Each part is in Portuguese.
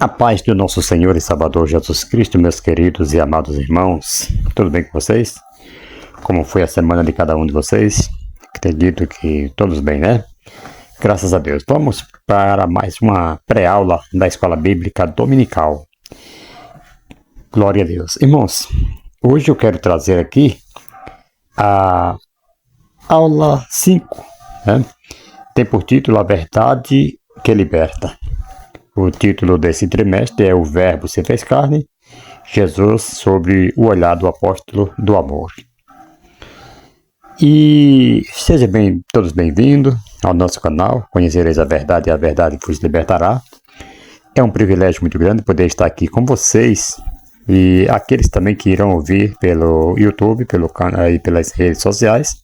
A paz do nosso Senhor e Salvador Jesus Cristo, meus queridos e amados irmãos, tudo bem com vocês? Como foi a semana de cada um de vocês? Acredito que todos bem, né? Graças a Deus. Vamos para mais uma pré-aula da Escola Bíblica Dominical. Glória a Deus. Irmãos, hoje eu quero trazer aqui a aula 5, né? Tem por título A Verdade que Liberta. O título desse trimestre é O Verbo se fez carne, Jesus sobre o olhar do apóstolo do amor. E sejam todos bem-vindos ao nosso canal, Conhecereis a Verdade e a Verdade vos libertará. É um privilégio muito grande poder estar aqui com vocês e aqueles também que irão ouvir pelo YouTube, pelo canal e pelas redes sociais.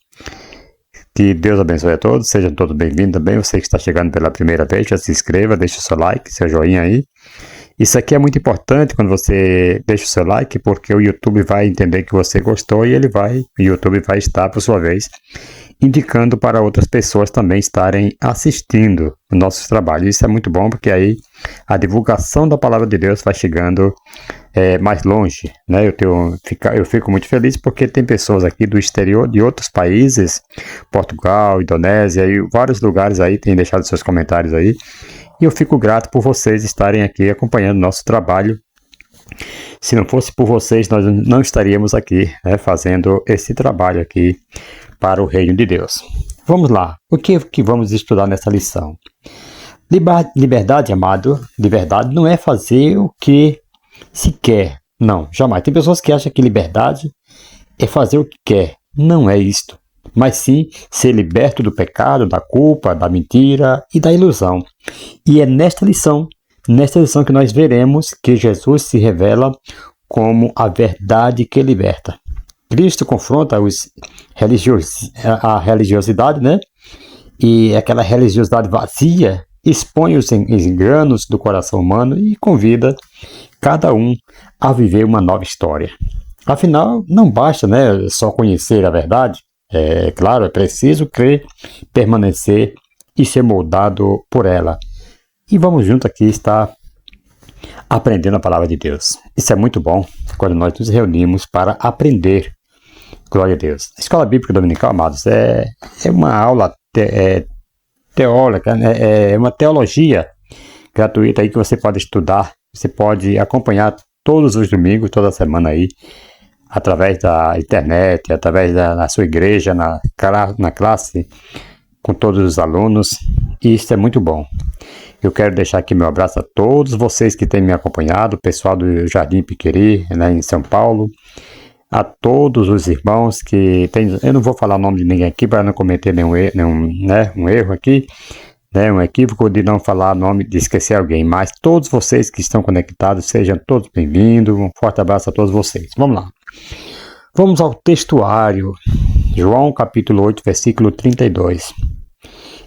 Que Deus abençoe a todos, sejam todos bem-vindos também. Você que está chegando pela primeira vez, já se inscreva, deixe o seu like, seu joinha aí. Isso aqui é muito importante quando você deixa o seu like, porque o YouTube vai entender que você gostou e o YouTube vai estar, por sua vez, indicando para outras pessoas também estarem assistindo os nossos trabalhos. Isso é muito bom, porque aí a divulgação da palavra de Deus vai chegando mais longe, né? Eu fico muito feliz porque tem pessoas aqui do exterior, de outros países, Portugal, Indonésia e vários lugares aí, têm deixado seus comentários aí. E eu fico grato por vocês estarem aqui acompanhando o nosso trabalho. Se não fosse por vocês, nós não estaríamos aqui, né, fazendo esse trabalho aqui para o reino de Deus. Vamos lá. O que vamos estudar nessa lição? Liberdade, amado, de verdade, não é fazer o que se quer. Não, jamais. Tem pessoas que acham que liberdade é fazer o que quer. Não é isto. Mas sim ser liberto do pecado, da culpa, da mentira e da ilusão. E é nesta lição que nós veremos que Jesus se revela como a verdade que liberta. Cristo confronta a religiosidade, né? E aquela religiosidade vazia expõe os enganos do coração humano e convida cada um a viver uma nova história. Afinal, não basta, né, só conhecer a verdade. É claro, é preciso crer, permanecer e ser moldado por ela. E vamos juntos aqui estar aprendendo a palavra de Deus. Isso é muito bom quando nós nos reunimos para aprender. Glória a Deus. A Escola Bíblica Dominical, amados, é uma aula teórica, né? É uma teologia gratuita aí que você pode estudar. Você pode acompanhar todos os domingos, toda semana aí, através da internet, através da sua igreja, na classe, com todos os alunos. E isso é muito bom. Eu quero deixar aqui meu abraço a todos vocês que têm me acompanhado, o pessoal do Jardim Piqueri, né, em São Paulo, a todos os irmãos que tem. Eu não vou falar o nome de ninguém aqui para não cometer um erro aqui, né, um equívoco de não falar nome, de esquecer alguém, mas todos vocês que estão conectados, sejam todos bem-vindos, um forte abraço a todos vocês. Vamos lá. Vamos ao textuário, João capítulo 8, versículo 32.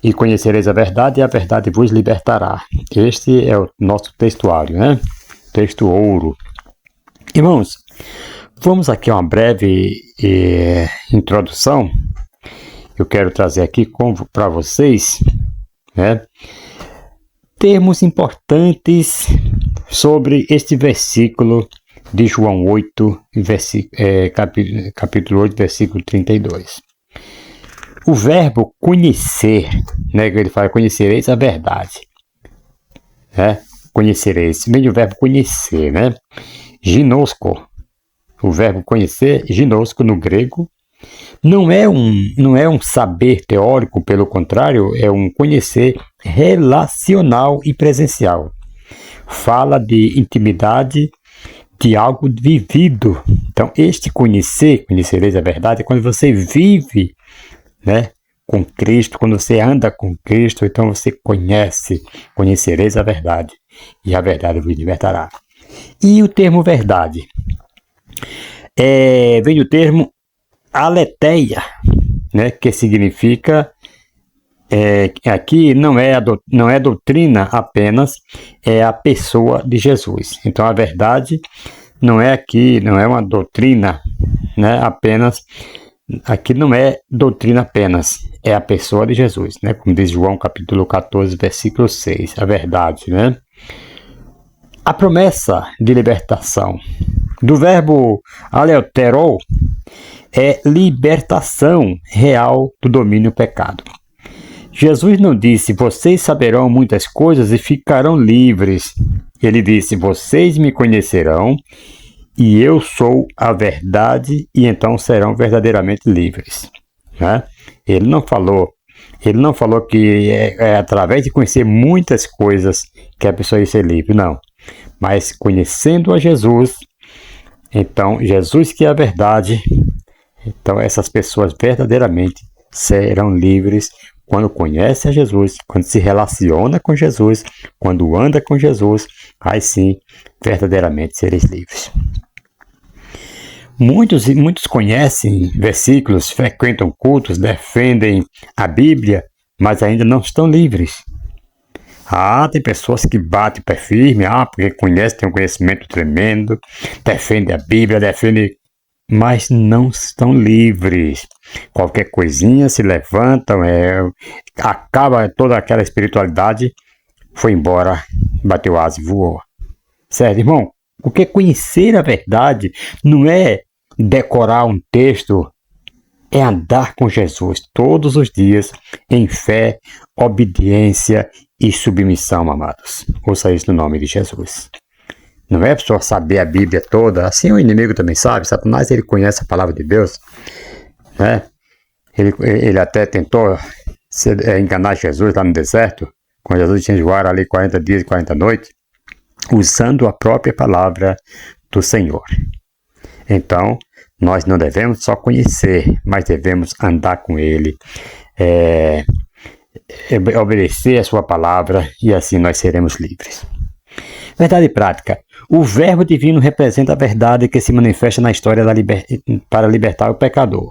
E conhecereis a verdade e a verdade vos libertará. Este é o nosso textuário, né? Texto ouro. Irmãos, vamos aqui a uma breve introdução. Eu quero trazer aqui para vocês, né, termos importantes sobre este versículo de João 8, capítulo 8, versículo 32. O verbo conhecer, né, ele fala, conhecereis a verdade, né, conhecereis, vem do verbo conhecer, né, ginosco, o verbo conhecer, ginosco no grego, não é um saber teórico, pelo contrário, é um conhecer relacional e presencial. Fala de intimidade, de algo vivido. Então, este conhecereis a verdade, é quando você vive, né, com Cristo, quando você anda com Cristo, então você conhecereis a verdade, e a verdade vos libertará. E o termo verdade vem do termo aletheia, né, que significa aqui não é doutrina apenas, é a pessoa de Jesus. Então a verdade não é uma doutrina, né, apenas. Aqui não é doutrina apenas, é a pessoa de Jesus, né? Como diz João capítulo 14, versículo 6, a verdade, né? A promessa de libertação do verbo aleutero é libertação real do domínio pecado. Jesus não disse, vocês saberão muitas coisas e ficarão livres. Ele disse, vocês me conhecerão e eu sou a verdade e então serão verdadeiramente livres. Né? Ele não falou que é através de conhecer muitas coisas que a pessoa ia ser livre, não. Mas conhecendo a Jesus, então Jesus que é a verdade, então essas pessoas verdadeiramente serão livres quando conhece a Jesus, quando se relaciona com Jesus, quando anda com Jesus, aí sim, verdadeiramente sereis livres. Muitos conhecem versículos, frequentam cultos, defendem a Bíblia, mas ainda não estão livres. Tem pessoas que batem o pé firme, porque tem um conhecimento tremendo, defendem a Bíblia, mas não estão livres. Qualquer coisinha se levantam, acaba toda aquela espiritualidade, foi embora, bateu asa e voou. Certo, irmão? Porque conhecer a verdade não é decorar um texto, é andar com Jesus todos os dias em fé, obediência e submissão, amados. Ouça isso no nome de Jesus. Não é só saber a Bíblia toda, assim o inimigo também sabe. Satanás, ele conhece a palavra de Deus, né? Ele até tentou enganar Jesus lá no deserto, quando Jesus tinha jejuado ali 40 dias e 40 noites, usando a própria palavra do Senhor. Então, nós não devemos só conhecer, mas devemos andar com Ele, obedecer a sua palavra e assim nós seremos livres. Verdade prática. O verbo divino representa a verdade que se manifesta na história para libertar o pecador.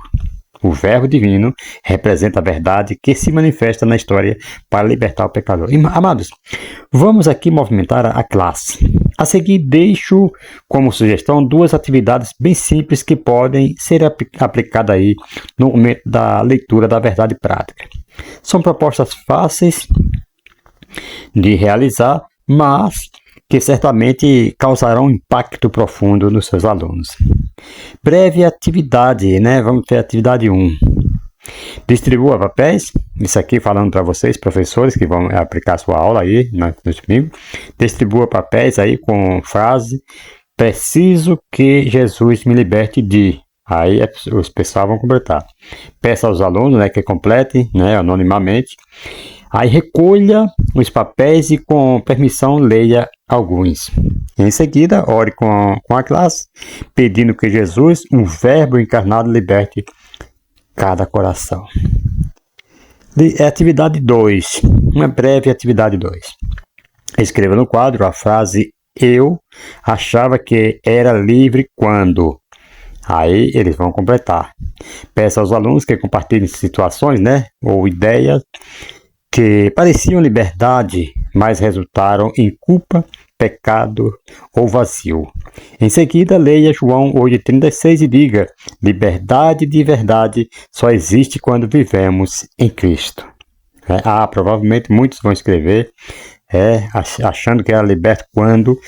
O verbo divino representa a verdade que se manifesta na história para libertar o pecador. Amados, vamos aqui movimentar a classe. A seguir, deixo como sugestão 2 atividades bem simples que podem ser aplicadas aí no momento da leitura da verdade prática. São propostas fáceis de realizar, mas que certamente causarão um impacto profundo nos seus alunos. Breve atividade, né? Vamos ter atividade 1. Distribua papéis, isso aqui falando para vocês, professores que vão aplicar a sua aula aí no domingo. Distribua papéis aí com frase, preciso que Jesus me liberte de. Aí os pessoal vão completar. Peça aos alunos, né, que completem, né, anonimamente. Aí recolha os papéis e com permissão leia alguns. Em seguida, ore com a classe, pedindo que Jesus, um verbo encarnado, liberte cada coração. Atividade 2, uma breve atividade 2. Escreva no quadro a frase eu achava que era livre quando. Aí eles vão completar. Peça aos alunos que compartilhem situações, né, ou ideias que pareciam liberdade, mas resultaram em culpa, pecado ou vazio. Em seguida, leia João 8,36 e diga: liberdade de verdade só existe quando vivemos em Cristo. Provavelmente muitos vão escrever achando que era liberto quando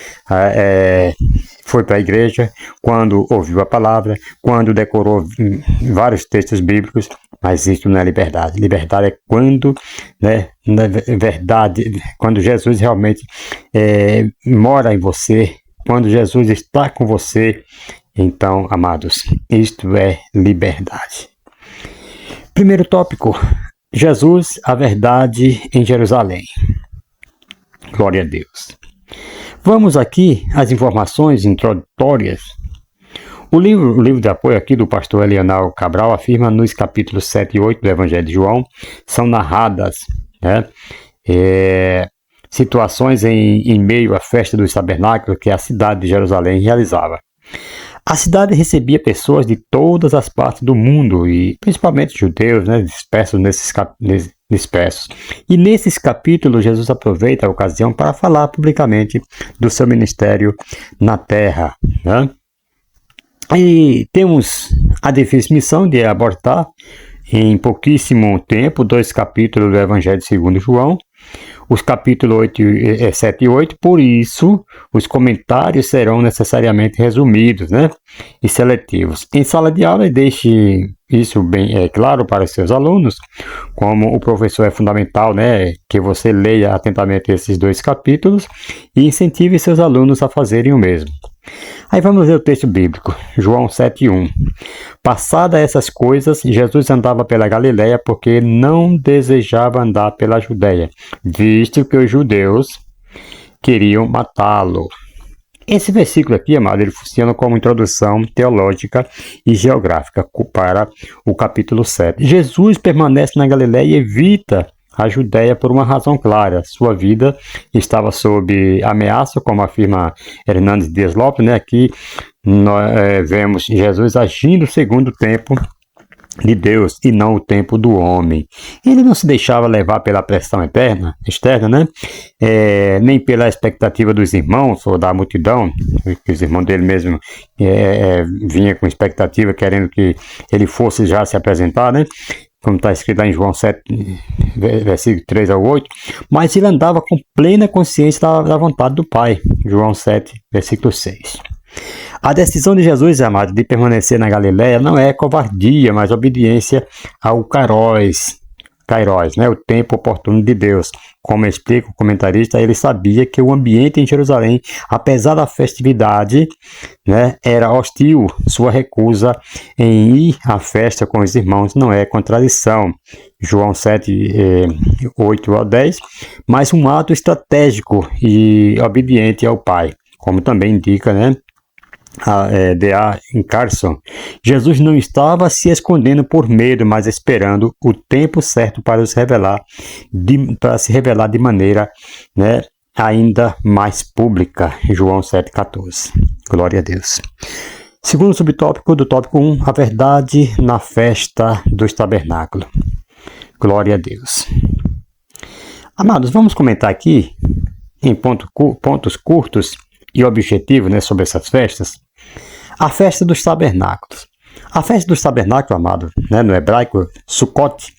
foi para a igreja, quando ouviu a palavra, quando decorou vários textos bíblicos, mas isso não é liberdade. Liberdade é quando, né, na verdade, quando Jesus realmente mora em você, quando Jesus está com você. Então, amados, isto é liberdade. Primeiro tópico: Jesus, a verdade em Jerusalém. Glória a Deus. Vamos aqui às informações introdutórias. O livro de apoio aqui do pastor Elianal Cabral afirma nos capítulos 7 e 8 do Evangelho de João, são narradas, né, situações em meio à festa dos tabernáculos que a cidade de Jerusalém realizava. A cidade recebia pessoas de todas as partes do mundo, e principalmente judeus, né, dispersos. E nesses capítulos, Jesus aproveita a ocasião para falar publicamente do seu ministério na terra. Né? E temos a difícil missão de abordar em pouquíssimo tempo 2 capítulos do Evangelho segundo João. os capítulos 7 e 8, por isso os comentários serão necessariamente resumidos, né, e seletivos. Em sala de aula, deixe isso bem claro para os seus alunos, como o professor é fundamental, né, que você leia atentamente esses 2 capítulos e incentive seus alunos a fazerem o mesmo. Aí vamos ler o texto bíblico, João 7:1. Passada essas coisas, Jesus andava pela Galileia porque não desejava andar pela Judeia, visto que os judeus queriam matá-lo. Esse versículo aqui, amado, ele funciona como introdução teológica e geográfica para o capítulo 7. Jesus permanece na Galileia e evita a Judéia por uma razão clara. Sua vida estava sob ameaça, como afirma Hernandes Dias Lopes, né? Aqui nós vemos Jesus agindo segundo o tempo de Deus e não o tempo do homem. Ele não se deixava levar pela pressão externa, né? Nem pela expectativa dos irmãos ou da multidão, que os irmãos dele mesmo vinham com expectativa, querendo que ele fosse já se apresentar, né? Como está escrito lá em João 7, versículo 3 ao 8, mas ele andava com plena consciência da vontade do Pai. João 7, versículo 6. A decisão de Jesus, amado, de permanecer na Galileia não é covardia, mas obediência ao Kairos, né, o tempo oportuno de Deus. Como explica o comentarista, ele sabia que o ambiente em Jerusalém, apesar da festividade, né, era hostil. Sua recusa em ir à festa com os irmãos não é contradição. João 7, 8 ao 10, mas um ato estratégico e obediente ao Pai, como também indica, né, D.A. Carson. Jesus não estava se escondendo por medo, mas esperando o tempo certo para se revelar de maneira, né, ainda mais pública. João 7,14. Glória a Deus. Segundo subtópico do tópico 1, a verdade na festa dos tabernáculos. Glória a Deus. Amados, vamos comentar aqui em pontos curtos e objetivo, né, sobre essas festas. A festa dos tabernáculos. A festa dos tabernáculos, amado, né, no hebraico, Sukkot,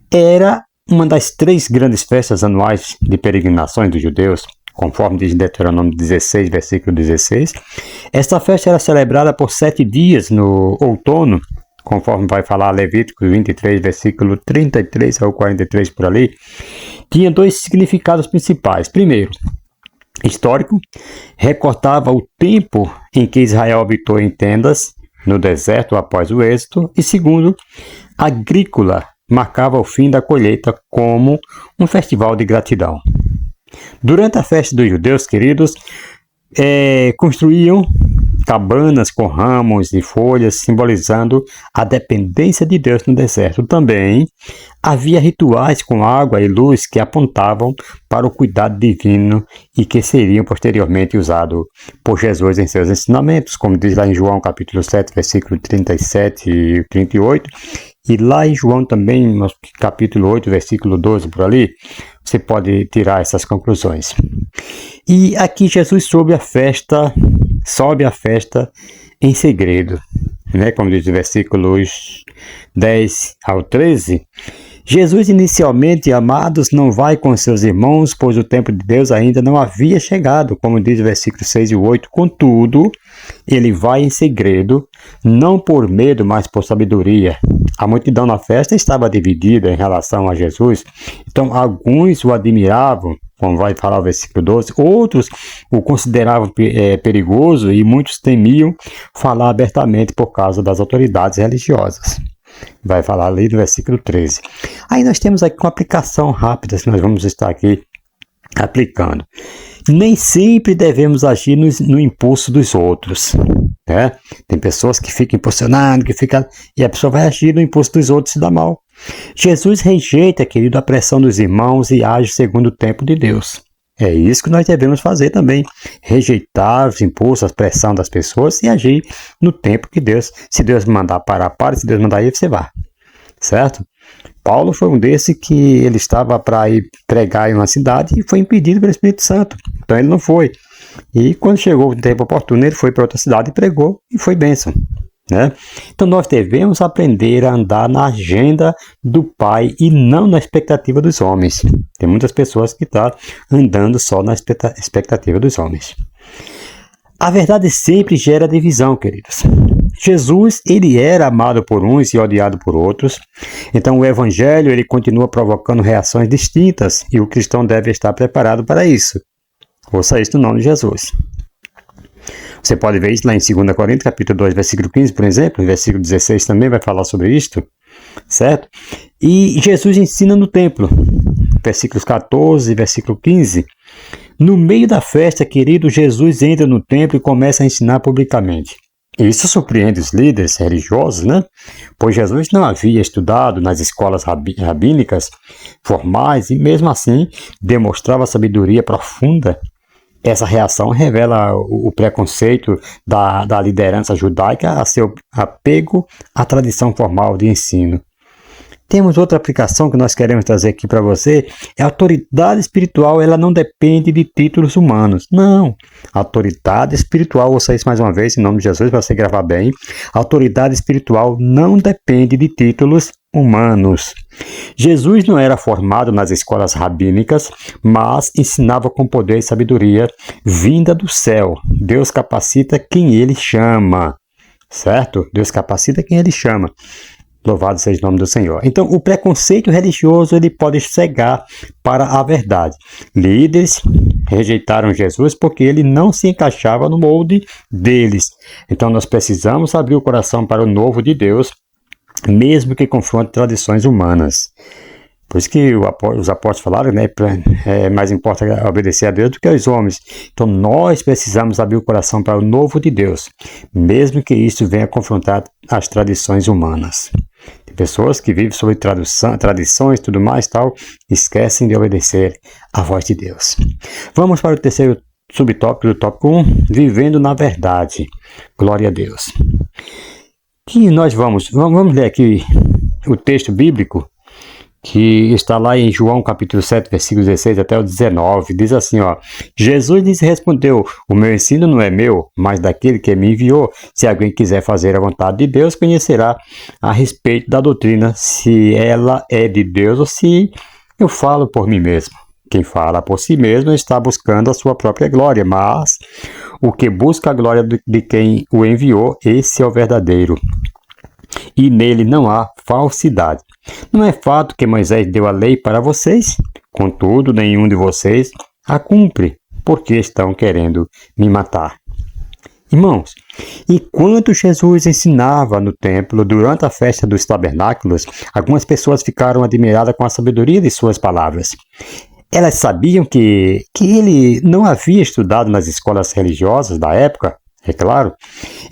era uma das 3 grandes festas anuais de peregrinações dos judeus, conforme diz em Deuteronômio 16, versículo 16. Esta festa era celebrada por 7 dias no outono, conforme vai falar Levítico 23, versículo 33 ao 43 por ali. Tinha 2 significados principais. Primeiro, histórico, recortava o tempo em que Israel habitou em tendas no deserto após o êxodo, e segundo, agrícola, marcava o fim da colheita como um festival de gratidão. Durante a festa dos judeus, queridos, construíam cabanas com ramos e folhas, simbolizando a dependência de Deus no deserto. Também havia rituais com água e luz que apontavam para o cuidado divino e que seriam posteriormente usados por Jesus em seus ensinamentos, como diz lá em João capítulo 7, versículo 37 e 38, e lá em João também, no capítulo 8, versículo 12, por ali, você pode tirar essas conclusões. E aqui Jesus sobe a festa em segredo, né? Como diz o versículos 10 ao 13. Jesus inicialmente, amados, não vai com seus irmãos, pois o tempo de Deus ainda não havia chegado, como diz o versículo 6 e 8. Contudo, ele vai em segredo, não por medo, mas por sabedoria. A multidão na festa estava dividida em relação a Jesus, então alguns o admiravam, como vai falar o versículo 12, outros o consideravam perigoso e muitos temiam falar abertamente por causa das autoridades religiosas. Vai falar ali no versículo 13. Aí nós temos aqui uma aplicação rápida, que nós vamos estar aqui aplicando. Nem sempre devemos agir no impulso dos outros, né? Tem pessoas que ficam impulsionando, e a pessoa vai agir no impulso dos outros e se dá mal. Jesus rejeita, querido, a pressão dos irmãos e age segundo o tempo de Deus. É isso que nós devemos fazer também. Rejeitar os impulsos, a pressão das pessoas e agir no tempo que Deus, se Deus mandar parar, para, se Deus mandar ir, você vai. Certo? Paulo foi um desse que ele estava para ir pregar em uma cidade e foi impedido pelo Espírito Santo. Então ele não foi. E quando chegou o tempo oportuno, ele foi para outra cidade e pregou e foi bênção. né? Então nós devemos aprender a andar na agenda do Pai e não na expectativa dos homens. Tem muitas pessoas que estão andando só na expectativa dos homens. A verdade sempre gera divisão, queridos. Jesus, ele era amado por uns e odiado por outros. Então o evangelho, ele continua provocando reações distintas e o cristão deve estar preparado para isso. Ouça isso no nome de Jesus. Você pode ver isso lá em 2 Coríntios, capítulo 2, versículo 15, por exemplo. Versículo 16 também vai falar sobre isto, certo? E Jesus ensina no templo, versículos 14 e versículo 15. No meio da festa, querido, Jesus entra no templo e começa a ensinar publicamente. Isso surpreende os líderes religiosos, né? Pois Jesus não havia estudado nas escolas rabínicas formais e, mesmo assim, demonstrava sabedoria profunda. Essa reação revela o preconceito da liderança judaica a seu apego à tradição formal de ensino. Temos outra aplicação que nós queremos trazer aqui para você. A autoridade espiritual, ela não depende de títulos humanos. Não. A autoridade espiritual, ouça isso mais uma vez, em nome de Jesus, para você gravar bem. A autoridade espiritual não depende de títulos humanos. Jesus não era formado nas escolas rabínicas, mas ensinava com poder e sabedoria vinda do céu. Deus capacita quem ele chama, certo? Deus capacita quem ele chama. Louvado seja o nome do Senhor. Então, o preconceito religioso, ele pode cegar para a verdade. Líderes rejeitaram Jesus porque ele não se encaixava no molde deles. Então, nós precisamos abrir o coração para o novo de Deus, mesmo que confronte tradições humanas. Por isso que os apóstolos falaram, né, mais importa obedecer a Deus do que aos homens. Então nós precisamos abrir o coração para o novo de Deus, mesmo que isso venha confrontar as tradições humanas. Tem pessoas que vivem sobre tradições e tudo mais, tal, esquecem de obedecer à voz de Deus. Vamos para o terceiro subtópico do tópico 1, vivendo na verdade. Glória a Deus. Que nós vamos ler aqui o texto bíblico que está lá em João capítulo 7, versículo 16 até o 19, diz assim, ó: Jesus lhes respondeu: o meu ensino não é meu, mas daquele que me enviou. Se alguém quiser fazer a vontade de Deus, conhecerá a respeito da doutrina, se ela é de Deus ou se eu falo por mim mesmo. Quem fala por si mesmo está buscando a sua própria glória, mas o que busca a glória de quem o enviou, esse é o verdadeiro. E nele não há falsidade. Não é fato que Moisés deu a lei para vocês? Contudo, nenhum de vocês a cumpre, porque estão querendo me matar. Irmãos, enquanto Jesus ensinava no templo, durante a festa dos tabernáculos, algumas pessoas ficaram admiradas com a sabedoria de suas palavras. Elas sabiam que ele não havia estudado nas escolas religiosas da época, é claro.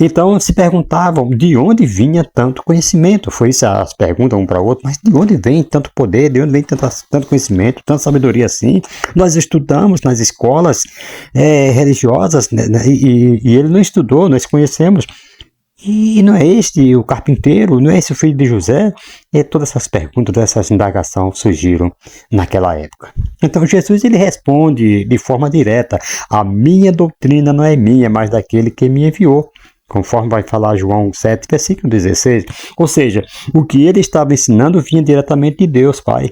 Então se perguntavam de onde vinha tanto conhecimento. Foi isso as perguntas um para o outro, mas de onde vem tanto poder, de onde vem tanto conhecimento, tanta sabedoria assim? Nós estudamos nas escolas religiosas, né, e ele não estudou, nós conhecemos. E não é este o carpinteiro, não é esse o filho de José? E todas essas perguntas, todas essas indagações surgiram naquela época. Então Jesus ele responde de forma direta: a minha doutrina não é minha, mas daquele que me enviou. Conforme vai falar João 7, versículo 16. Ou seja, o que ele estava ensinando vinha diretamente de Deus, Pai.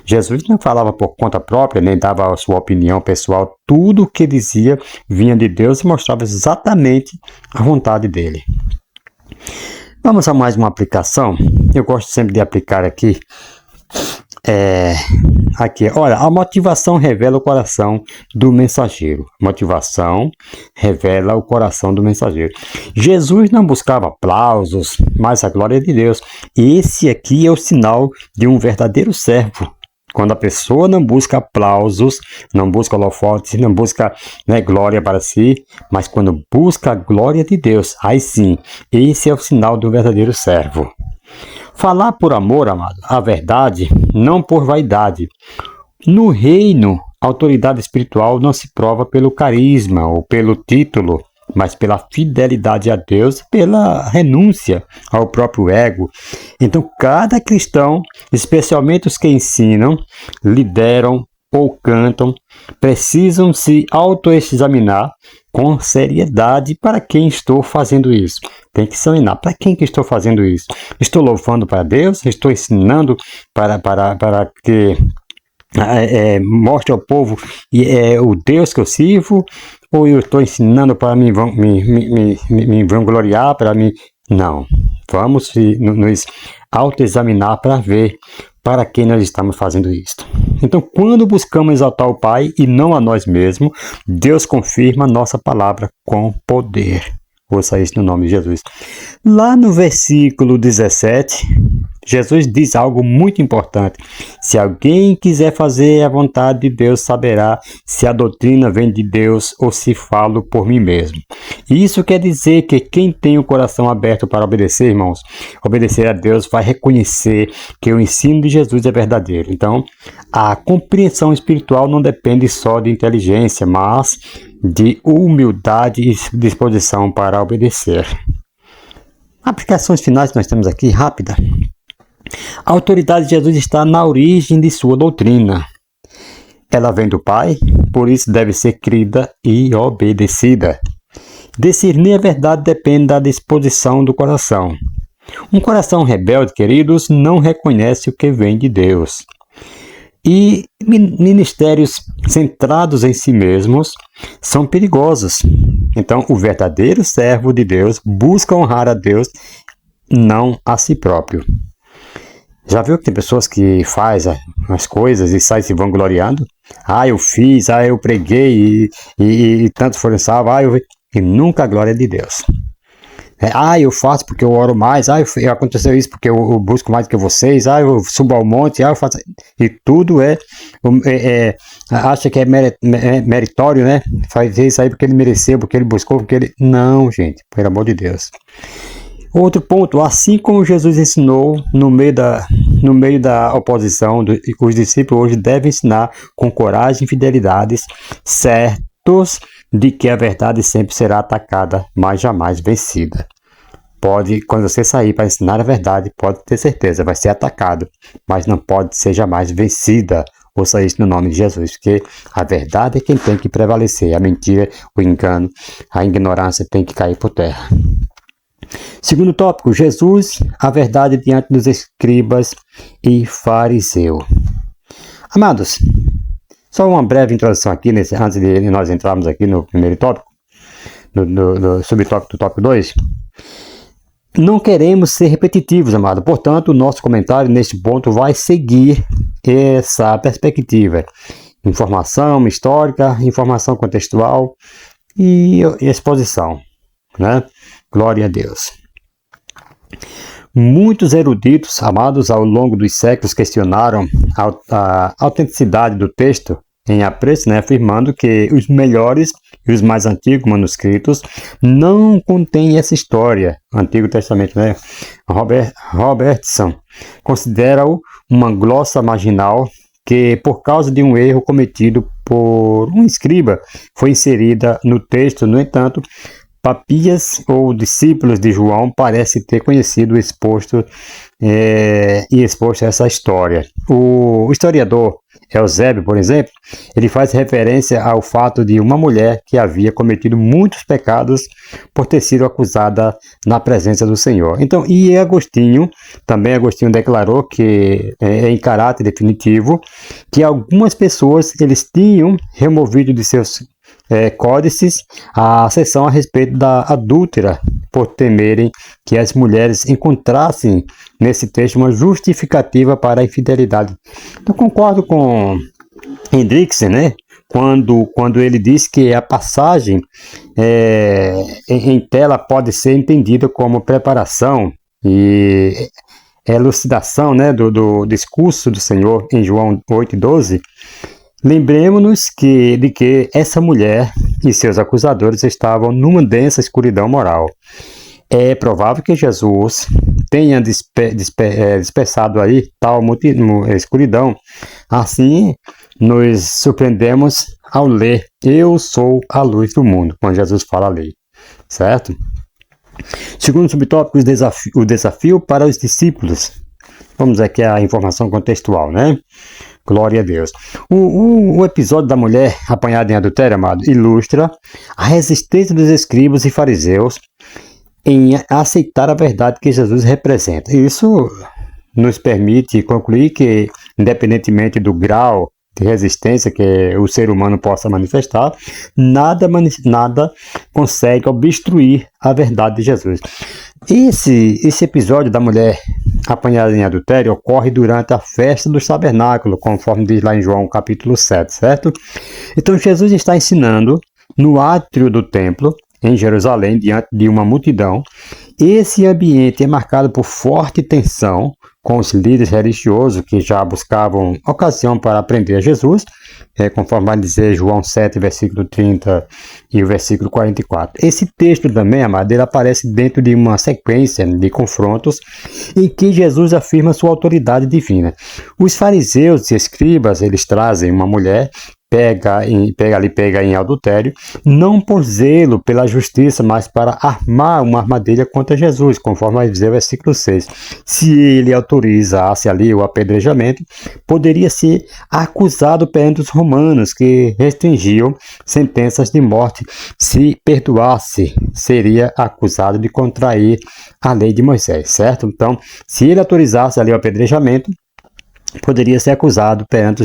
Jesus não falava por conta própria, nem dava a sua opinião pessoal. Tudo o que dizia vinha de Deus e mostrava exatamente a vontade dele. Vamos a mais uma aplicação. Eu gosto sempre de aplicar aqui. Olha, a motivação revela o coração do mensageiro. Motivação revela o coração do mensageiro. Jesus não buscava aplausos, mas a glória de Deus. Esse aqui é o sinal de um verdadeiro servo. Quando a pessoa não busca aplausos, não busca holofotes, não busca glória para si, mas quando busca a glória de Deus, aí sim, esse é o sinal do verdadeiro servo. Falar por amor, amado, a verdade, não por vaidade. No reino, a autoridade espiritual não se prova pelo carisma ou pelo título, mas pela fidelidade a Deus e pela renúncia ao próprio ego. Então, cada cristão, especialmente os que ensinam, lideram ou cantam, precisam se autoexaminar com seriedade para quem estou fazendo isso. Tem que examinar para quem que estou fazendo isso. Estou louvando para Deus? Estou ensinando para que mostre ao povo o Deus que eu sirvo? Ou eu estou ensinando para me vangloriar, para mim? Não. Vamos nos autoexaminar para ver para quem nós estamos fazendo isto. Então, quando buscamos exaltar o Pai e não a nós mesmos, Deus confirma a nossa palavra com poder. Ouça isso no nome de Jesus. Lá no versículo 17, Jesus diz algo muito importante. Se alguém quiser fazer a vontade de Deus, saberá se a doutrina vem de Deus ou se falo por mim mesmo. Isso quer dizer que quem tem o coração aberto para obedecer, irmãos, obedecer a Deus, vai reconhecer que o ensino de Jesus é verdadeiro. Então, a compreensão espiritual não depende só de inteligência, mas de humildade e disposição para obedecer. Aplicações finais que nós temos aqui, rápida. A autoridade de Jesus está na origem de sua doutrina. Ela vem do Pai, por isso deve ser crida e obedecida. Discernir a verdade depende da disposição do coração. Um coração rebelde, queridos, não reconhece o que vem de Deus. E ministérios centrados em si mesmos são perigosos. Então, o verdadeiro servo de Deus busca honrar a Deus, não a si próprio. Já viu que tem pessoas que fazem as coisas e saem se vangloriando? Eu fiz, eu preguei e tantos foram salvos, e nunca a glória de Deus. Eu faço porque eu oro mais, aconteceu isso porque eu busco mais do que vocês, eu subo ao monte, eu faço... E tudo acha que é meritório, né? Faz isso aí porque ele mereceu, porque ele buscou, porque ele... Não, gente, pelo amor de Deus. Outro ponto, assim como Jesus ensinou no meio da oposição, os discípulos hoje devem ensinar com coragem e fidelidade, certos de que a verdade sempre será atacada, mas jamais vencida. Quando você sair para ensinar a verdade, pode ter certeza, vai ser atacado, mas não pode ser jamais vencida. Ouça isso no nome de Jesus, porque a verdade é quem tem que prevalecer, a mentira, o engano, a ignorância tem que cair por terra. Segundo tópico, Jesus, a verdade diante dos escribas e fariseus. Amados, só uma breve introdução aqui, antes de nós entrarmos aqui no primeiro tópico, no subtópico do tópico 2. Não queremos ser repetitivos, amado. Portanto, o nosso comentário neste ponto vai seguir essa perspectiva. Informação histórica, informação contextual e exposição, né? Glória a Deus. Muitos eruditos, amados, ao longo dos séculos questionaram a autenticidade do texto em apreço, né, afirmando que os melhores e os mais antigos manuscritos não contêm essa história. Antigo Testamento, né? Robertson considera-o uma glossa marginal que, por causa de um erro cometido por um escriba, foi inserida no texto. No entanto, Papias, ou discípulos de João, parece ter conhecido e exposto essa história. O historiador Eusébio, por exemplo, ele faz referência ao fato de uma mulher que havia cometido muitos pecados por ter sido acusada na presença do Senhor. Então, Agostinho declarou que, em caráter definitivo, que algumas pessoas eles tinham removido de seus códices a seção a respeito da adúltera, por temerem que as mulheres encontrassem nesse texto uma justificativa para a infidelidade. Então, concordo com Hendrickson, né? Quando ele diz que a passagem em tela pode ser entendida como preparação e elucidação, né, do discurso do Senhor em João 8,12, lembremos-nos de que essa mulher e seus acusadores estavam numa densa escuridão moral. É provável que Jesus tenha dispersado aí tal escuridão. Assim, nos surpreendemos ao ler: eu sou a luz do mundo, quando Jesus fala ali, certo? Segundo subtópico, o desafio para os discípulos. Vamos aqui à informação contextual, né? Glória a Deus. O episódio da mulher apanhada em adultério, amado, ilustra a resistência dos escribas e fariseus em aceitar a verdade que Jesus representa. Isso nos permite concluir que, independentemente do grau de resistência que o ser humano possa manifestar, nada consegue obstruir a verdade de Jesus. Esse episódio da mulher apanhada em adultério ocorre durante a festa dos tabernáculos, conforme diz lá em João capítulo 7, certo? Então Jesus está ensinando no átrio do templo, em Jerusalém, diante de uma multidão. Esse ambiente é marcado por forte tensão com os líderes religiosos que já buscavam ocasião para aprender a Jesus, conforme vai dizer João 7, versículo 30 e o versículo 44. Esse texto também, amado, ele aparece dentro de uma sequência de confrontos em que Jesus afirma sua autoridade divina. Os fariseus e escribas, eles trazem uma mulher pega em adultério, não por zelo pela justiça, mas para armar uma armadilha contra Jesus, conforme vai dizer o versículo 6. Se ele autorizasse ali o apedrejamento, poderia ser acusado perante os romanos, que restringiam sentenças de morte. Se perdoasse, seria acusado de contrair a lei de Moisés, certo? Então, se ele autorizasse ali o apedrejamento, poderia ser acusado perante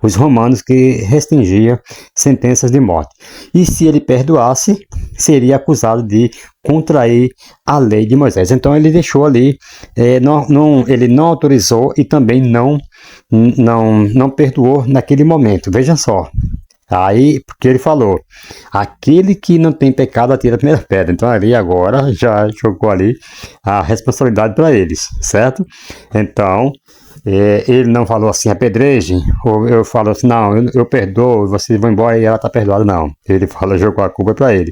os romanos, que restringiam sentenças de morte. E se ele perdoasse, seria acusado de contrair a lei de Moisés. Então ele deixou ali, ele não autorizou e também não perdoou naquele momento. Veja só. Aí, porque ele falou, aquele que não tem pecado atira a primeira pedra. Então ali agora já jogou ali a responsabilidade para eles, certo? Então, ele não falou assim, apedrejem, ou eu falo assim, não, eu perdoo, vocês vão embora e ela está perdoada, não. Ele jogou a culpa para ele.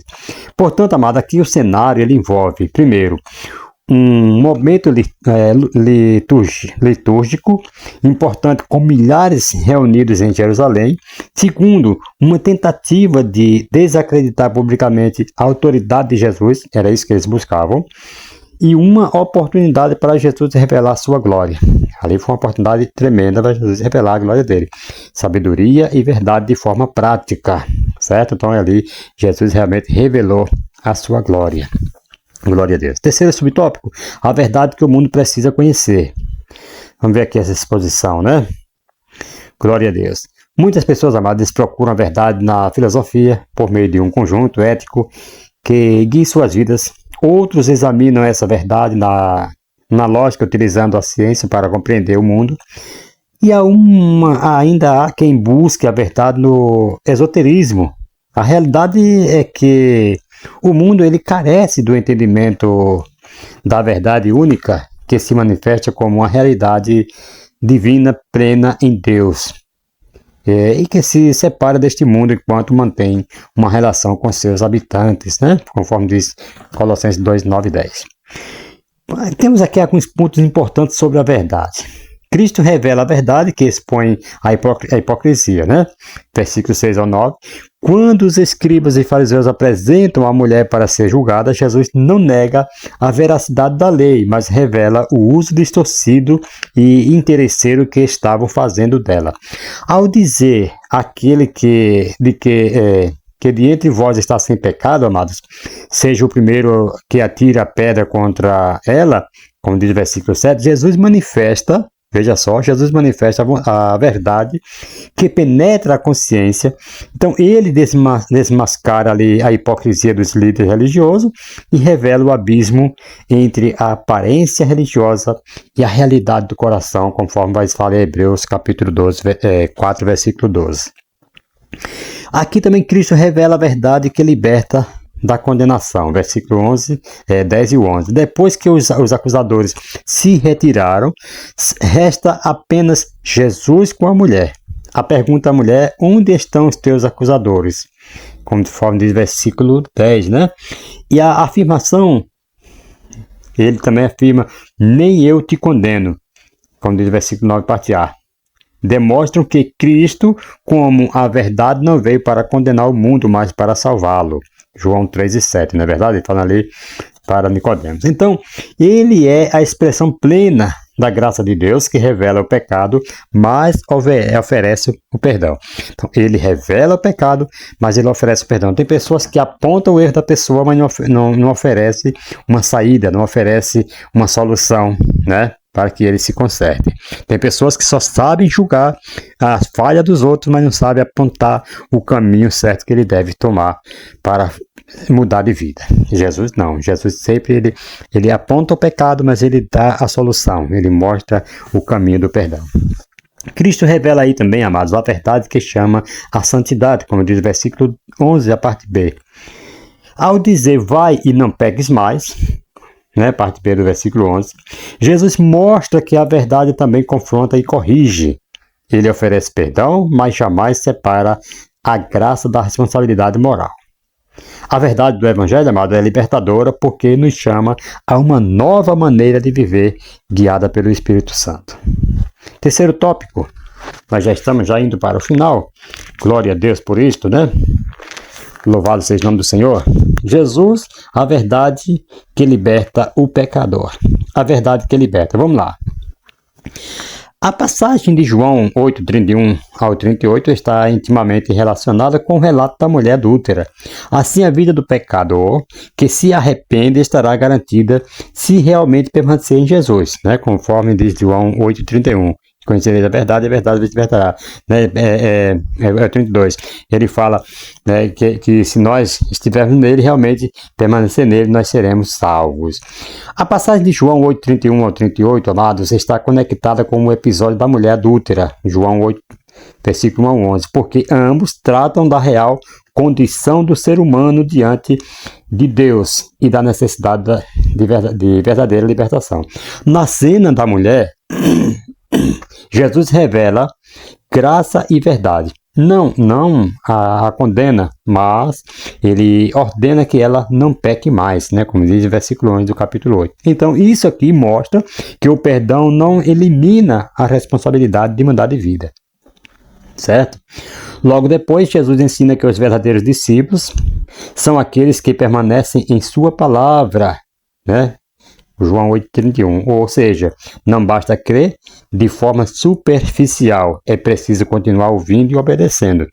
Portanto, amado, aqui o cenário ele envolve, primeiro, um momento litúrgico importante com milhares reunidos em Jerusalém. Segundo, uma tentativa de desacreditar publicamente a autoridade de Jesus, era isso que eles buscavam. E uma oportunidade para Jesus revelar sua glória. Ali foi uma oportunidade tremenda para Jesus revelar a glória dele. Sabedoria e verdade de forma prática, certo? Então ali Jesus realmente revelou a sua glória. Glória a Deus. Terceiro subtópico, a verdade que o mundo precisa conhecer. Vamos ver aqui essa exposição, né? Glória a Deus. Muitas pessoas, amadas, procuram a verdade na filosofia por meio de um conjunto ético que guie suas vidas. Outros examinam essa verdade na lógica, utilizando a ciência para compreender o mundo. E ainda há quem busque a verdade no esoterismo. A realidade é que o mundo ele carece do entendimento da verdade única, que se manifesta como uma realidade divina plena em Deus. E que se separa deste mundo enquanto mantém uma relação com seus habitantes, né? Conforme diz Colossenses 2, 9 e 10. Temos aqui alguns pontos importantes sobre a verdade. Cristo revela a verdade que expõe a hipocrisia, né? Versículos 6 ao 9. Quando os escribas e fariseus apresentam a mulher para ser julgada, Jesus não nega a veracidade da lei, mas revela o uso distorcido e interesseiro que estavam fazendo dela. Ao dizer aquele que de entre vós está sem pecado, amados, seja o primeiro que atire a pedra contra ela, como diz o versículo 7, Jesus manifesta a verdade que penetra a consciência. Então ele desmascara ali a hipocrisia dos líderes religiosos e revela o abismo entre a aparência religiosa e a realidade do coração, conforme vai falar em Hebreus capítulo 4, versículo 12. Aqui também Cristo revela a verdade que liberta da condenação, versículo 10 e 11. Depois que os acusadores se retiraram, resta apenas Jesus com a mulher. A pergunta à mulher, onde estão os teus acusadores? Conforme diz versículo 10, né? E a afirmação, ele também afirma, nem eu te condeno, como diz o versículo 9, parte A. Demonstram que Cristo, como a verdade, não veio para condenar o mundo, mas para salvá-lo. João 3 e 7, não é verdade? Ele fala ali para Nicodemos. Então, ele é a expressão plena da graça de Deus que revela o pecado, mas oferece o perdão. Então, ele revela o pecado, mas ele oferece o perdão. Tem pessoas que apontam o erro da pessoa, mas não oferece uma saída, não oferece uma solução, né? Para que ele se conserte. Tem pessoas que só sabem julgar a falha dos outros, mas não sabem apontar o caminho certo que ele deve tomar para mudar de vida. Jesus não. Jesus sempre ele aponta o pecado, mas ele dá a solução. Ele mostra o caminho do perdão. Cristo revela aí também, amados, a verdade que chama a santidade, como diz o versículo 11, a parte B. Ao dizer, vai e não peques mais, né, parte B do versículo 11, Jesus mostra que a verdade também confronta e corrige. Ele oferece perdão, mas jamais separa a graça da responsabilidade moral. A verdade do Evangelho, amado, é libertadora porque nos chama a uma nova maneira de viver, guiada pelo Espírito Santo. Terceiro tópico, nós já estamos indo para o final. Glória a Deus por isto, né? Louvado seja o nome do Senhor. Jesus, a verdade que liberta o pecador. A verdade que liberta. Vamos lá. A passagem de João 8, 31 ao 38 está intimamente relacionada com o relato da mulher adúltera. Assim, a vida do pecador que se arrepende estará garantida se realmente permanecer em Jesus, né? Conforme diz João 8, 31. Conhecereis a verdade vos libertará. Né? 32. Ele fala, né, que se nós estivermos nele, realmente permanecer nele, nós seremos salvos. A passagem de João 8, 31 ao 38, amados, está conectada com o episódio da mulher adúltera, João 8, versículo 1 a 11, porque ambos tratam da real condição do ser humano diante de Deus e da necessidade de verdadeira libertação. Na cena da mulher, Jesus revela graça e verdade. Não a condena, mas ele ordena que ela não peque mais, né? Como diz o versículo 11 do capítulo 8. Então, isso aqui mostra que o perdão não elimina a responsabilidade de mudar de vida. Certo? Logo depois, Jesus ensina que os verdadeiros discípulos são aqueles que permanecem em sua palavra, né? João 8,31, ou seja, não basta crer de forma superficial, é preciso continuar ouvindo e obedecendo.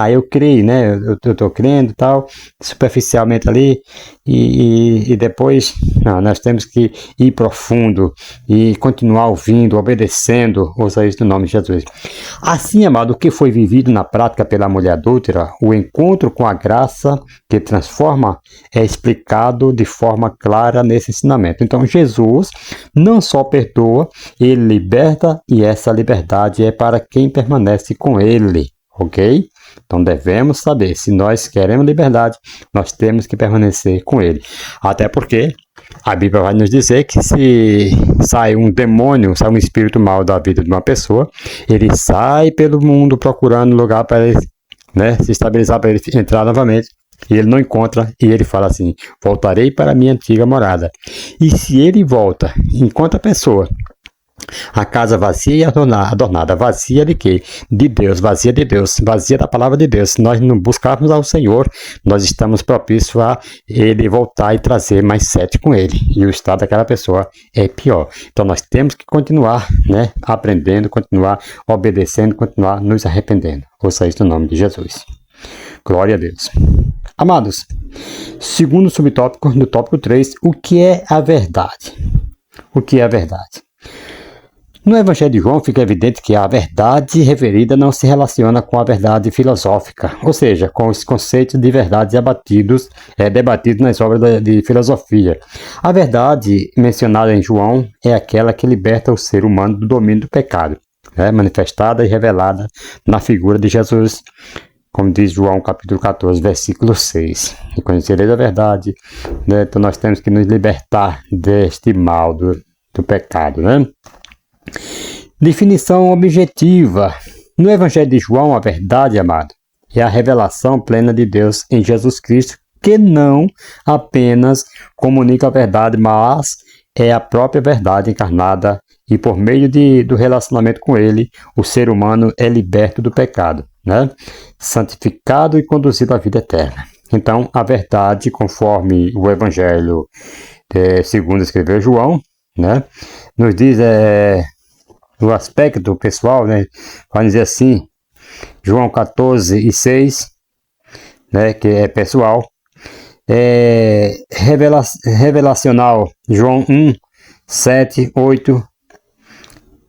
Eu creio, né? Eu estou crendo e tal, superficialmente ali, e depois, não, nós temos que ir profundo e continuar ouvindo, obedecendo, ouça isso no nome de Jesus. Assim, amado, o que foi vivido na prática pela mulher adúltera, o encontro com a graça que transforma, é explicado de forma clara nesse ensinamento. Então, Jesus não só perdoa, ele liberta, e essa liberdade é para quem permanece com ele, ok? Então devemos saber, se nós queremos liberdade, nós temos que permanecer com ele. Até porque a Bíblia vai nos dizer que se sai um demônio, sai um espírito mau da vida de uma pessoa, ele sai pelo mundo procurando lugar para ele, né, se estabilizar, para ele entrar novamente. E ele não encontra, e ele fala assim, voltarei para a minha antiga morada. E se ele volta, encontra a pessoa, a casa vazia e adornada, vazia de quê? De Deus, vazia de Deus, vazia da palavra de Deus. Se nós não buscarmos ao Senhor, nós estamos propícios a ele voltar e trazer mais 7 com ele. E o estado daquela pessoa é pior. Então nós temos que continuar, né, aprendendo, continuar obedecendo, continuar nos arrependendo. Ouça isso no nome de Jesus. Glória a Deus. Amados, segundo subtópico, no tópico 3, o que é a verdade? O que é a verdade? No Evangelho de João fica evidente que a verdade referida não se relaciona com a verdade filosófica, ou seja, com os conceitos de verdade debatidos nas obras de filosofia. A verdade mencionada em João é aquela que liberta o ser humano do domínio do pecado, manifestada e revelada na figura de Jesus, como diz João capítulo 14, versículo 6. E conhecereis a verdade, né? Então nós temos que nos libertar deste mal do pecado, né? Definição objetiva. No Evangelho de João, a verdade, amado, é a revelação plena de Deus em Jesus Cristo, que não apenas comunica a verdade, mas é a própria verdade encarnada, e por meio do relacionamento com Ele, o ser humano é liberto do pecado, né? Santificado e conduzido à vida eterna. Então, a verdade, conforme o Evangelho segundo escreveu João, né? Nos diz o aspecto pessoal, né? Vamos dizer assim, João 14:6, né? Que é pessoal. Revelacional, João 1:7, 8,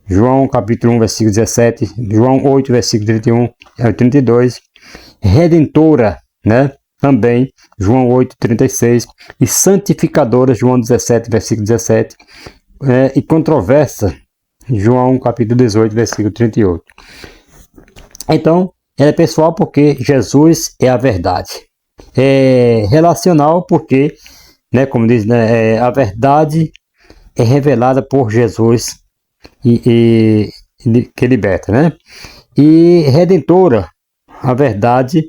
João capítulo 1, versículo 17, João 8, versículo 31 e 32, redentora, né? Também, João 8:36, e santificadora, João 17, versículo 17, e controversa, João capítulo 18, versículo 38. Então, ela é pessoal porque Jesus é a verdade. É relacional porque, né, como diz, né, a verdade é revelada por Jesus e que liberta, né? E redentora, a verdade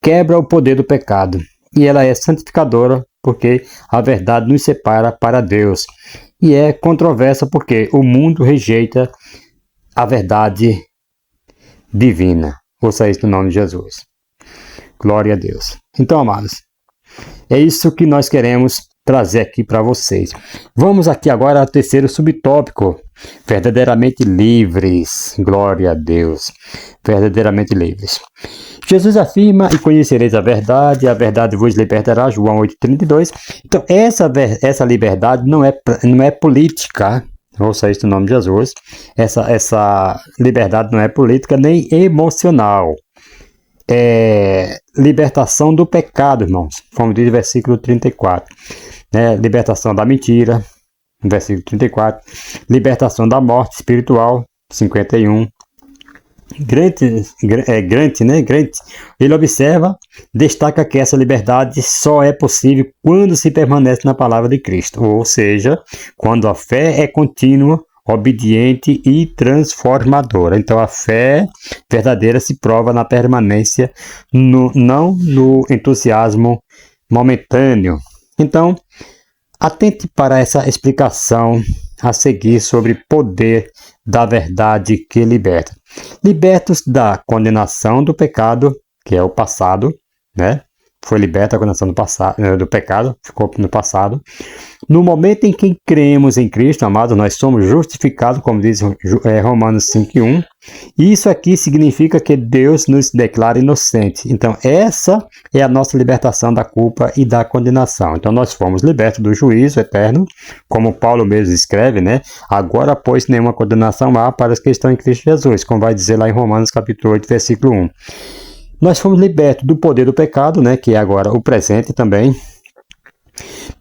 quebra o poder do pecado. E ela é santificadora porque a verdade nos separa para Deus. E é controversa porque o mundo rejeita a verdade divina. Ouça isso no nome de Jesus. Glória a Deus. Então, amados, é isso que nós queremos trazer aqui para vocês. Vamos aqui agora ao terceiro subtópico. Verdadeiramente livres. Glória a Deus. Verdadeiramente livres. Jesus afirma: e conhecereis a verdade vos libertará. João 8:32. Então, essa liberdade não é política. Ouça isso no nome de Jesus. Essa liberdade não é política nem emocional. É libertação do pecado, irmãos. Como diz o versículo 34. Né? Libertação da mentira, versículo 34. Libertação da morte espiritual, 51. Grant, né? Grant, ele observa, destaca que essa liberdade só é possível quando se permanece na palavra de Cristo, ou seja, quando a fé é contínua, obediente e transformadora. Então a fé verdadeira se prova na permanência, não no entusiasmo momentâneo. Então, atente para essa explicação a seguir sobre poder da verdade que liberta. Libertos da condenação do pecado, que é o passado, né? Foi liberta a condenação do pecado, ficou no passado. No momento em que cremos em Cristo, amados, nós somos justificados, como diz Romanos 5:1. Isso aqui significa que Deus nos declara inocente. Então, essa é a nossa libertação da culpa e da condenação. Então, nós fomos libertos do juízo eterno, como Paulo mesmo escreve, né? Agora, pois, nenhuma condenação há para os que estão em Cristo Jesus, como vai dizer lá em Romanos capítulo 8, versículo 1. Nós fomos libertos do poder do pecado, né, que é agora o presente também.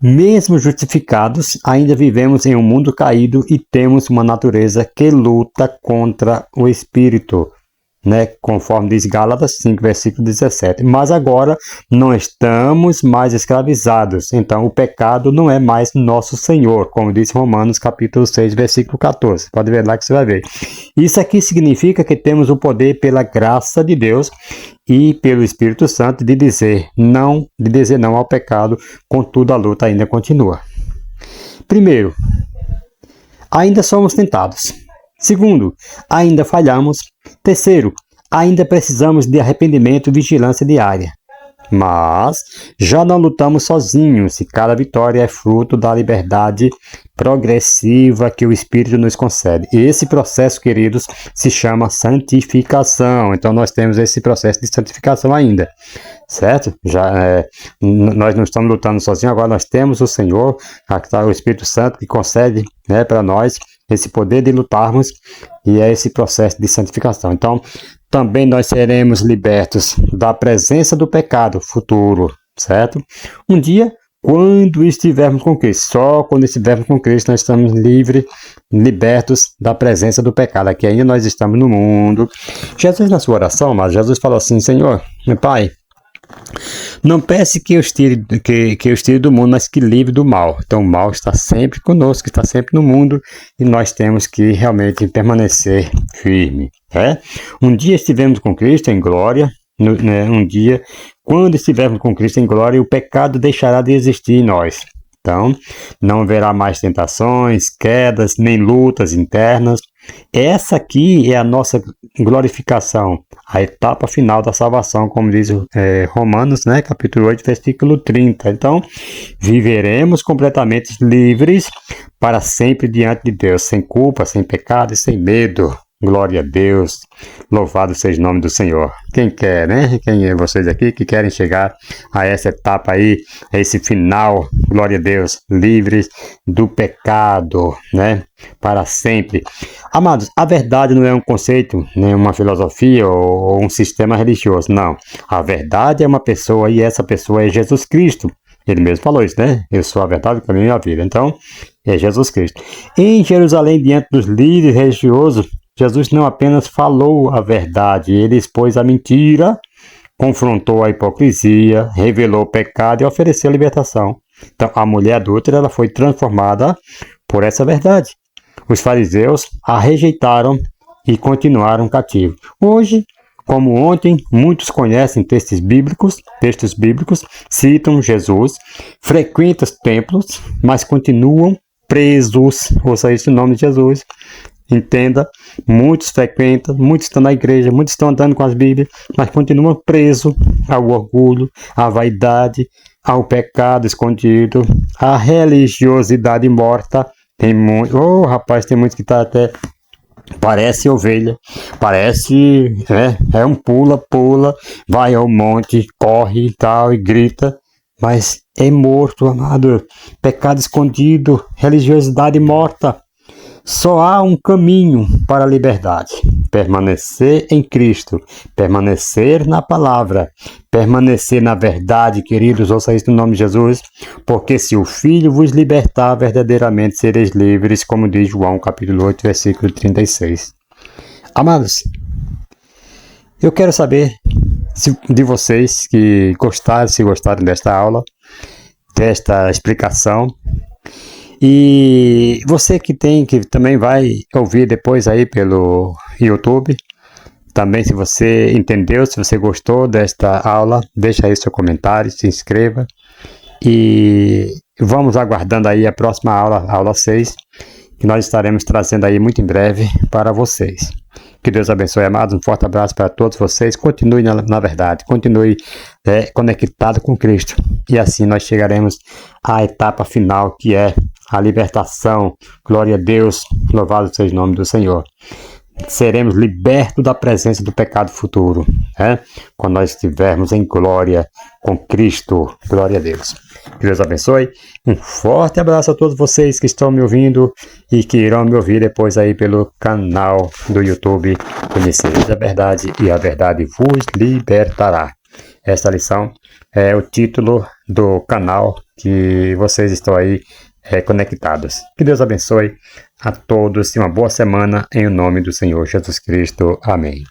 Mesmo justificados, ainda vivemos em um mundo caído e temos uma natureza que luta contra o Espírito, né, conforme diz Gálatas 5, versículo 17. Mas agora não estamos mais escravizados, então o pecado não é mais nosso Senhor, como diz Romanos capítulo 6, versículo 14. Pode ver lá que você vai ver. Isso aqui significa que temos o poder pela graça de Deus e pelo Espírito Santo de dizer não ao pecado, contudo a luta ainda continua. Primeiro, ainda somos tentados. Segundo, ainda falhamos. Terceiro, ainda precisamos de arrependimento e vigilância diária. Mas já não lutamos sozinhos e cada vitória é fruto da liberdade progressiva que o Espírito nos concede. E esse processo, queridos, se chama santificação. Então nós temos esse processo de santificação ainda, certo? Nós não estamos lutando sozinhos, agora nós temos o Senhor, o Espírito Santo que concede, né, para nós esse poder de lutarmos, e é esse processo de santificação. Então, também nós seremos libertos da presença do pecado futuro, certo? Um dia, quando estivermos com Cristo, só quando estivermos com Cristo nós estamos libertos da presença do pecado. Aqui ainda nós estamos no mundo. Jesus, na sua oração, mas Jesus falou assim: Senhor, meu Pai, não peça que eu tire do mundo, mas que livre do mal. Então o mal está sempre conosco, está sempre no mundo, e nós temos que realmente permanecer firme. Um dia estivemos com Cristo em glória, um dia, quando estivermos com Cristo em glória, o pecado deixará de existir em nós. Então, não haverá mais tentações, quedas, nem lutas internas. Essa aqui é a nossa glorificação, a etapa final da salvação, como diz Romanos, né, capítulo 8, versículo 30. Então, viveremos completamente livres para sempre diante de Deus, sem culpa, sem pecado e sem medo. Glória a Deus, louvado seja o nome do Senhor. Quem quer, né? Quem é vocês aqui que querem chegar a essa etapa aí, a esse final, glória a Deus, livres do pecado, né? Para sempre. Amados, a verdade não é um conceito, nem uma filosofia ou um sistema religioso, não. A verdade é uma pessoa e essa pessoa é Jesus Cristo. Ele mesmo falou isso, né? Eu sou a verdade, o caminho e a vida. Então, é Jesus Cristo. Em Jerusalém, diante dos líderes religiosos, Jesus não apenas falou a verdade, ele expôs a mentira, confrontou a hipocrisia, revelou o pecado e ofereceu libertação. Então, a mulher adúltera ela foi transformada por essa verdade. Os fariseus a rejeitaram e continuaram cativos. Hoje, como ontem, muitos conhecem textos bíblicos, citam Jesus, frequentam os templos, mas continuam presos. Ouça isso em nome de Jesus. Entenda, muitos frequentam, muitos estão na igreja, muitos estão andando com as Bíblias, mas continuam presos ao orgulho, à vaidade, ao pecado escondido, à religiosidade morta. Tem muito, rapaz, tem muitos que tá até parece ovelha, parece, é um pula, vai ao monte, corre e tal, e grita, mas é morto, amado, pecado escondido, religiosidade morta. Só há um caminho para a liberdade: permanecer em Cristo, permanecer na palavra, permanecer na verdade, queridos, ouça isso no nome de Jesus, porque se o Filho vos libertar, verdadeiramente sereis livres, como diz João capítulo 8, versículo 36. Amados, eu quero saber de vocês que se gostaram desta aula, desta explicação. E você que também vai ouvir depois aí pelo YouTube, também se você entendeu, se você gostou desta aula, deixa aí seu comentário, se inscreva e vamos aguardando aí a próxima aula, aula 6, que nós estaremos trazendo aí muito em breve para vocês. Que Deus abençoe, amados, um forte abraço para todos vocês, continue na verdade, continue conectado com Cristo e assim nós chegaremos à etapa final que é a libertação. Glória a Deus, louvado seja o nome do Senhor. Seremos libertos da presença do pecado futuro, quando nós estivermos em glória com Cristo. Glória a Deus. Que Deus abençoe. Um forte abraço a todos vocês que estão me ouvindo e que irão me ouvir depois aí pelo canal do YouTube. Conhecereis a verdade e a verdade vos libertará. Esta lição é o título do canal que vocês estão aí conectados. Que Deus abençoe a todos e uma boa semana em nome do Senhor Jesus Cristo. Amém.